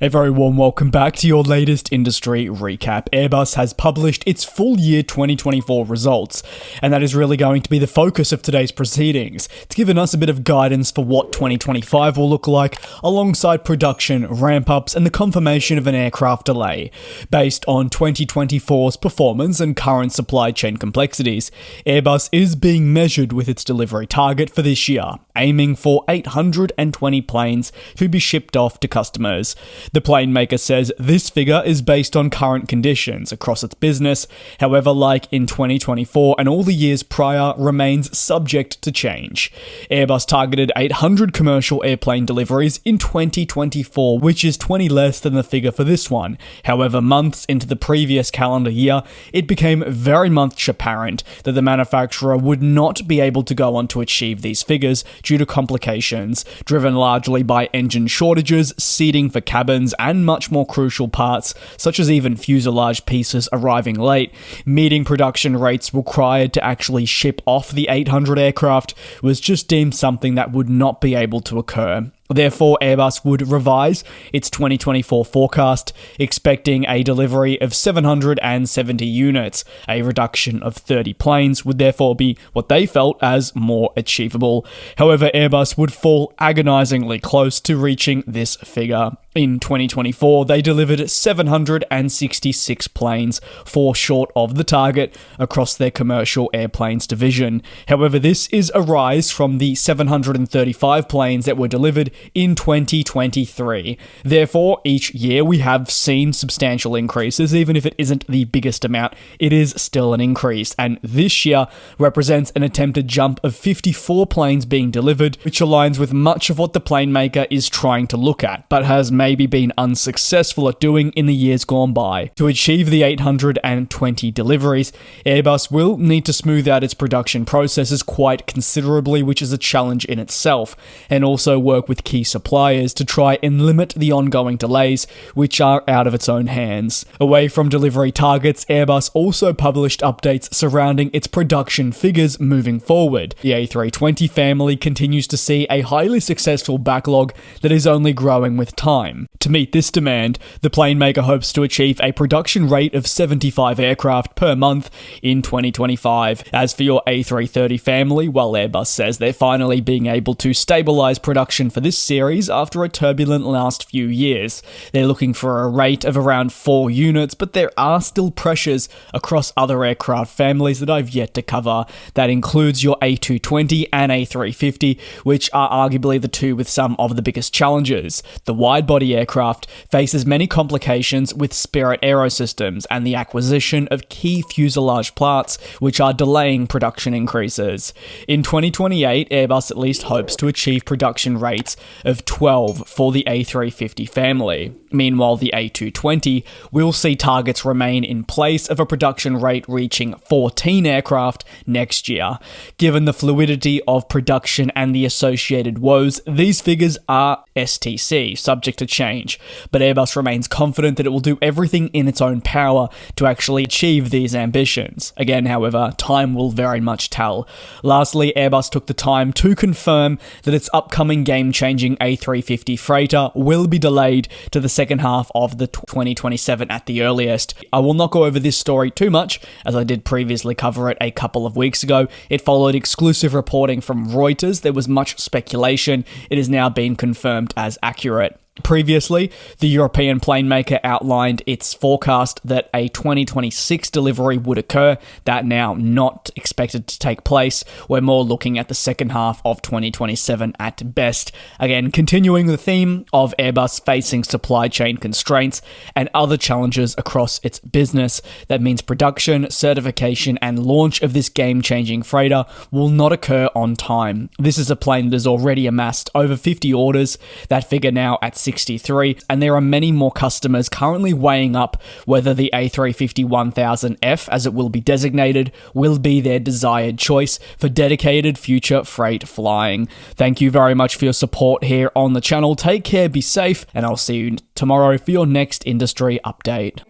A very warm welcome back to your latest industry recap. Airbus has published its full year 2024 results, and that is really going to be the focus of today's proceedings. It's given us a bit of guidance for what 2025 will look like, alongside production ramp-ups and the confirmation of an aircraft delay. Based on 2024's performance and current supply chain complexities, Airbus is being measured with its delivery target for this year, aiming for 820 planes to be shipped off to customers. The plane maker says this figure is based on current conditions across its business, however, like in 2024 and all the years prior, remains subject to change. Airbus targeted 800 commercial airplane deliveries in 2024, which is 20 less than the figure for this one. However, months into the previous calendar year, it became very much apparent that the manufacturer would not be able to go on to achieve these figures due to complications, driven largely by engine shortages, seating for cabins, and much more crucial parts, such as even fuselage pieces arriving late. Meeting production rates required to actually ship off the 800 aircraft was just deemed something that would not be able to occur. Therefore, Airbus would revise its 2024 forecast, expecting a delivery of 770 units. A reduction of 30 planes would therefore be what they felt as more achievable. However, Airbus would fall agonizingly close to reaching this figure. In 2024, they delivered 766 planes, 4 short of the target across their commercial airplanes division. However, this is a rise from the 735 planes that were delivered in 2023. Therefore, each year we have seen substantial increases. Even if it isn't the biggest amount, it is still an increase. And this year represents an attempted jump of 54 planes being delivered, which aligns with much of what the plane maker is trying to look at, but has maybe been unsuccessful at doing in the years gone by. To achieve the 820 deliveries, Airbus will need to smooth out its production processes quite considerably, which is a challenge in itself, and also work with key suppliers to try and limit the ongoing delays, which are out of its own hands. Away from delivery targets, Airbus also published updates surrounding its production figures moving forward. The A320 family continues to see a highly successful backlog that is only growing with time. To meet this demand, the plane maker hopes to achieve a production rate of 75 aircraft per month in 2025. As for your A330 family, well, Airbus says they're finally being able to stabilize production for this series after a turbulent last few years. They're looking for a rate of around 4 units, but there are still pressures across other aircraft families that I've yet to cover. That includes your A220 and A350, which are arguably the two with some of the biggest challenges. The wide-body aircraft faces many complications with Spirit Aerosystems and the acquisition of key fuselage parts, which are delaying production increases. In 2028, Airbus at least hopes to achieve production rates of 12 for the A350 family. Meanwhile, the A220 will see targets remain in place of a production rate reaching 14 aircraft next year. Given the fluidity of production and the associated woes, these figures are STC, subject to change, but Airbus remains confident that it will do everything in its own power to actually achieve these ambitions. Again, however, time will very much tell. Lastly, Airbus took the time to confirm that its upcoming game-changing A350 Freighter will be delayed to the second half of the 2027 at the earliest. I will not go over this story too much, as I did previously cover it a couple of weeks ago. It followed exclusive reporting from Reuters. There was much speculation. It has now been confirmed as accurate. Previously, the European plane maker outlined its forecast that a 2026 delivery would occur. That now not expected to take place. We're more looking at the second half of 2027 at best. Again, continuing the theme of Airbus facing supply chain constraints and other challenges across its business. That means production, certification, and launch of this game-changing freighter will not occur on time. This is a plane that has already amassed over 50 orders. That figure now at 63, and there are many more customers currently weighing up whether the A350-1000F, as it will be designated, will be their desired choice for dedicated future freight flying. Thank you very much for your support here on the channel. Take care, be safe, and I'll see you tomorrow for your next industry update.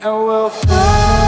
And we'll fly.